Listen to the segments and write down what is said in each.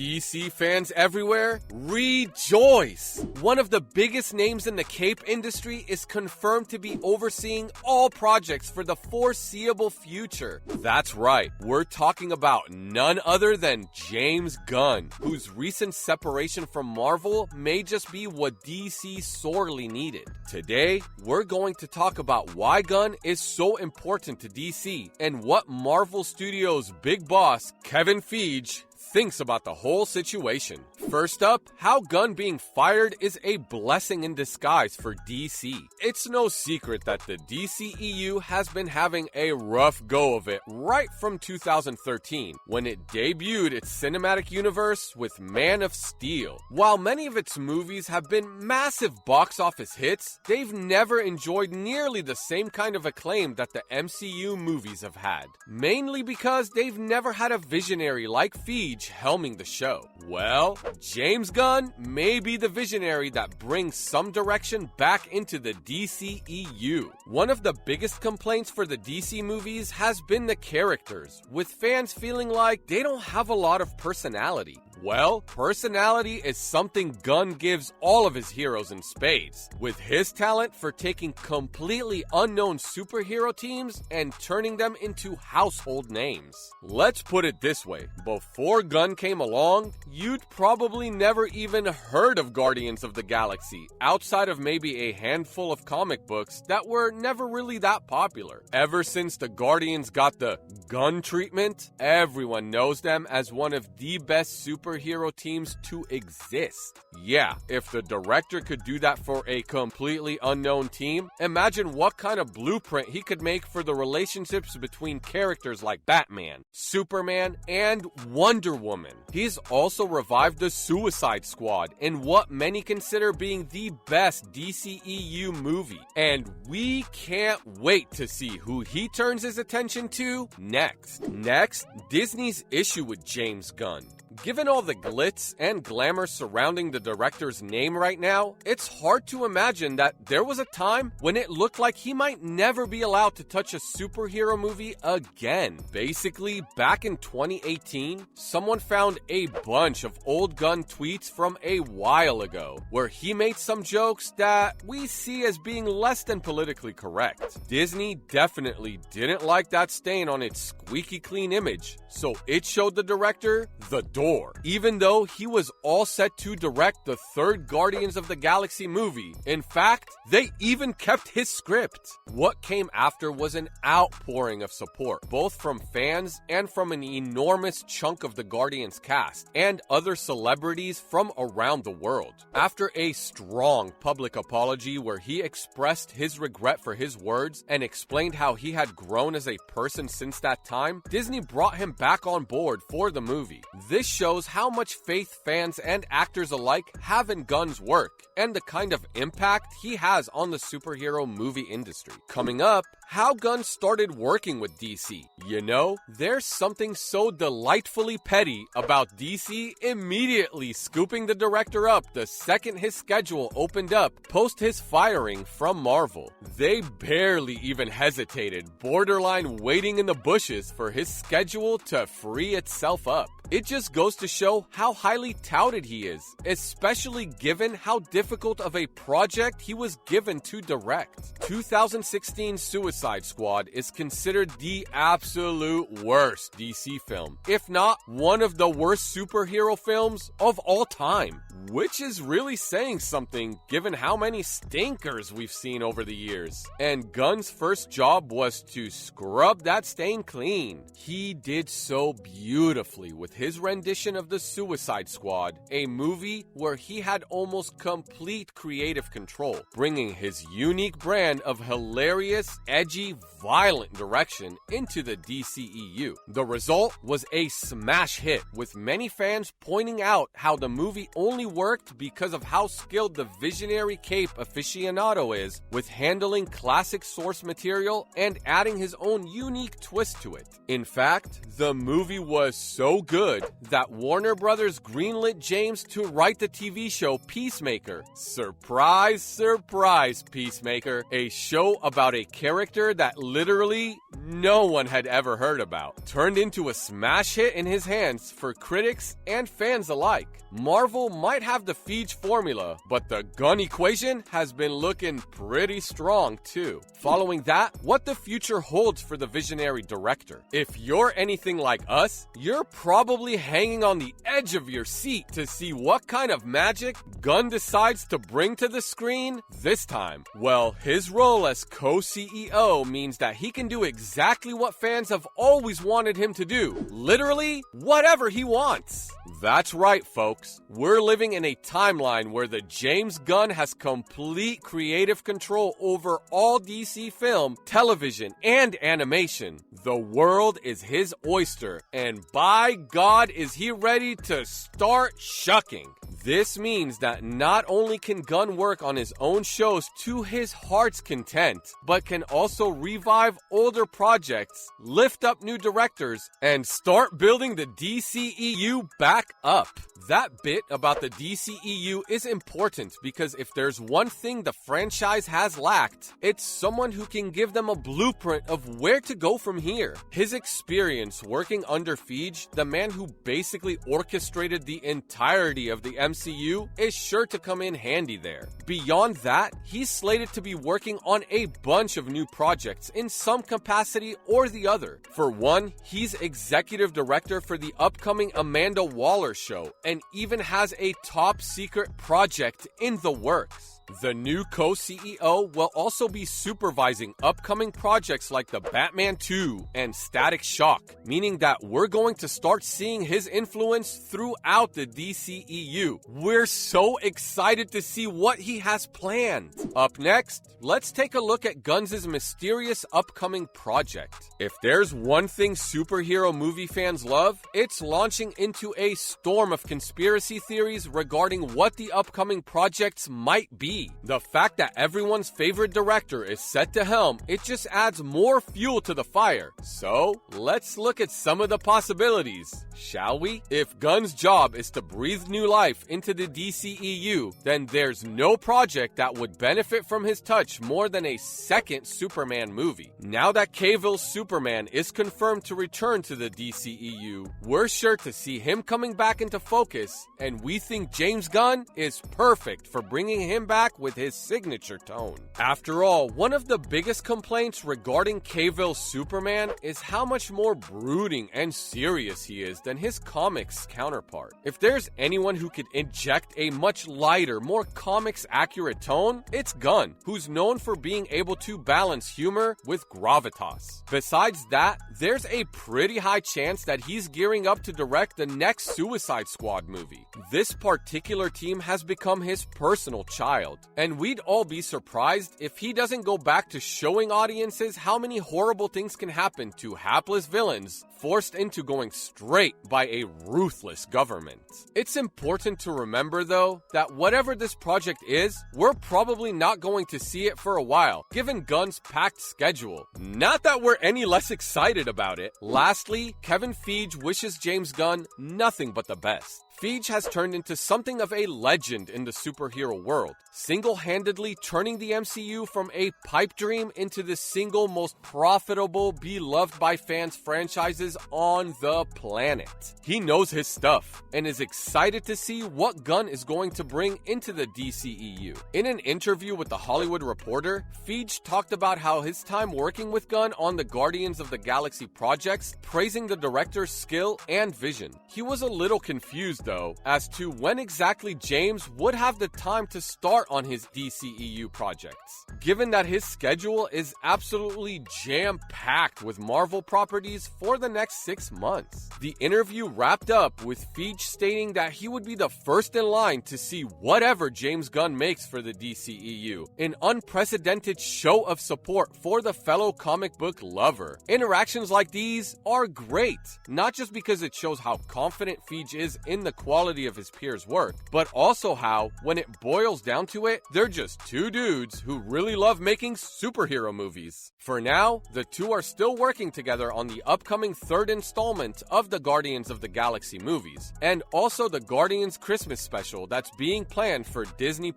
DC fans everywhere, rejoice! One of the biggest names in the cape industry is confirmed to be overseeing all projects for the foreseeable future. That's right, we're talking about none other than James Gunn, whose recent separation from Marvel may just be what DC sorely needed. Today, we're going to talk about why Gunn is so important to DC and what Marvel Studios' big boss, Kevin Feige, thinks about the whole situation. First up, how Gunn being fired is a blessing in disguise for DC. It's no secret that the DCEU has been having a rough go of it right from 2013, when it debuted its cinematic universe with Man of Steel. While many of its movies have been massive box office hits, they've never enjoyed nearly the same kind of acclaim that the MCU movies have had. Mainly because they've never had a visionary like Feige helming the show. Well, James Gunn may be the visionary that brings some direction back into the DCEU. One of the biggest complaints for the DC movies has been the characters, with fans feeling like they don't have a lot of personality. Well, personality is something Gunn gives all of his heroes in spades, with his talent for taking completely unknown superhero teams and turning them into household names. Let's put it this way, before Gunn came along, you'd probably never even heard of Guardians of the Galaxy, outside of maybe a handful of comic books that were never really that popular. Ever since the Guardians got the Gunn treatment, everyone knows them as one of the best superhero teams to exist. Yeah, if the director could do that for a completely unknown team, imagine what kind of blueprint he could make for the relationships between characters like Batman, Superman, and Wonder Woman. He's also revived the Suicide Squad in what many consider being the best DCEU movie, and we can't wait to see who he turns his attention to next. Next, Disney's issue with James Gunn. Given all the glitz and glamour surrounding the director's name right now, it's hard to imagine that there was a time when it looked like he might never be allowed to touch a superhero movie again. Basically, back in 2018, someone found a bunch of old Gunn tweets from a while ago, where he made some jokes that we see as being less than politically correct. Disney definitely didn't like that stain on its squeaky clean image, so it showed the director the door. Even though he was all set to direct the third Guardians of the Galaxy movie. In fact, they even kept his script. What came after was an outpouring of support, both from fans and from an enormous chunk of the Guardians cast, and other celebrities from around the world. After a strong public apology where he expressed his regret for his words and explained how he had grown as a person since that time, Disney brought him back on board for the movie. This shows how much faith fans and actors alike have in Gunn's work and the kind of impact he has on the superhero movie industry. Coming up, how Gunn started working with DC. You know, there's something so delightfully petty about DC immediately scooping the director up the second his schedule opened up post his firing from Marvel. They barely even hesitated, borderline waiting in the bushes for his schedule to free itself up. It just goes to show how highly touted he is, especially given how difficult of a project he was given to direct. 2016 Suicide Squad is considered the absolute worst DC film, if not one of the worst superhero films of all time. Which is really saying something given how many stinkers we've seen over the years. And Gunn's first job was to scrub that stain clean. He did so beautifully with his rendition of The Suicide Squad, a movie where he had almost complete creative control, bringing his unique brand of hilarious, edgy, violent direction into the DCEU. The result was a smash hit, with many fans pointing out how the movie only worked because of how skilled the visionary cape aficionado is with handling classic source material and adding his own unique twist to it. In fact, the movie was so good that that Warner Brothers greenlit James to write the TV show Peacemaker. Surprise, surprise, Peacemaker. A show about a character that literally no one had ever heard about. Turned into a smash hit in his hands for critics and fans alike. Marvel might have the Feige formula, but the Gunn equation has been looking pretty strong too. Following that, what the future holds for the visionary director. If you're anything like us, you're probably hanging on the edge of your seat to see what kind of magic Gunn decides to bring to the screen this time. Well, his role as co-CEO means that he can do exactly what fans have always wanted him to do. Literally, whatever he wants. That's right, folks. We're living in a timeline where the James Gunn has complete creative control over all DC film, television, and animation. The world is his oyster, and by God is he ready to start shucking. This means that not only can Gunn work on his own shows to his heart's content, but can also revive older projects, lift up new directors, and start building the DCEU back up. That bit about the DCEU is important because if there's one thing the franchise has lacked, it's someone who can give them a blueprint of where to go from here. His experience working under Feige, the man who basically orchestrated the entirety of the MCU, is sure to come in handy there. Beyond that, he's slated to be working on a bunch of new projects in some capacity or the other. For one, he's executive director for the upcoming Amanda Waller show, and even has a top secret project in the works. The new co-CEO will also be supervising upcoming projects like the Batman 2 and Static Shock, meaning that we're going to start seeing his influence throughout the DCEU. We're so excited to see what he has planned. Up next, let's take a look at Gunn's mysterious upcoming project. If there's one thing superhero movie fans love, it's launching into a storm of conspiracy theories regarding what the upcoming projects might be. The fact that everyone's favorite director is set to helm, it just adds more fuel to the fire. So, let's look at some of the possibilities, shall we? If Gunn's job is to breathe new life into the DCEU, then there's no project that would benefit from his touch more than a second Superman movie. Now that Cavill's Superman is confirmed to return to the DCEU, we're sure to see him coming back into focus, and we think James Gunn is perfect for bringing him back with his signature tone. After all, one of the biggest complaints regarding Cavill's Superman is how much more brooding and serious he is than his comics counterpart. If there's anyone who could inject a much lighter, more comics-accurate tone, it's Gunn, who's known for being able to balance humor with gravitas. Besides that, there's a pretty high chance that he's gearing up to direct the next Suicide Squad movie. This particular team has become his personal child, and we'd all be surprised if he doesn't go back to showing audiences how many horrible things can happen to hapless villains forced into going straight by a ruthless government. It's important to remember, though, that whatever this project is, we're probably not going to see it for a while, given Gunn's packed schedule. Not that we're any less excited about it. Lastly, Kevin Feige wishes James Gunn nothing but the best. Feige has turned into something of a legend in the superhero world, single-handedly turning the MCU from a pipe dream into the single most profitable, beloved by fans franchises on the planet. He knows his stuff and is excited to see what Gunn is going to bring into the DCEU. In an interview with The Hollywood Reporter, Feige talked about how his time working with Gunn on the Guardians of the Galaxy projects, praising the director's skill and vision. He was a little confused, though, as to when exactly James would have the time to start on his DCEU projects, given that his schedule is absolutely jam-packed with Marvel properties for the next 6 months. The interview wrapped up with Feige stating that he would be the first in line to see whatever James Gunn makes for the DCEU, an unprecedented show of support for the fellow comic book lover. Interactions like these are great, not just because it shows how confident Feige is in the quality of his peers' work, but also how, when it boils down to it, they're just two dudes who really really love making superhero movies. For now, the two are still working together on the upcoming third installment of the Guardians of the Galaxy movies, and also the Guardians Christmas special that's being planned for Disney+.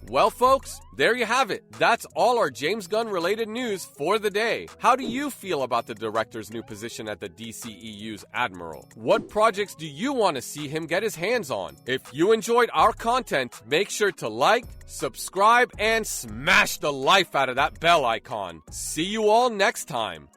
Well, folks, there you have it. That's all our James Gunn related news for the day. How do you feel about the director's new position at the DCEU's Admiral? What projects do you want to see him get his hands on? If you enjoyed our content, make sure to like, subscribe, and smash the life out of that bell icon. See you all next time.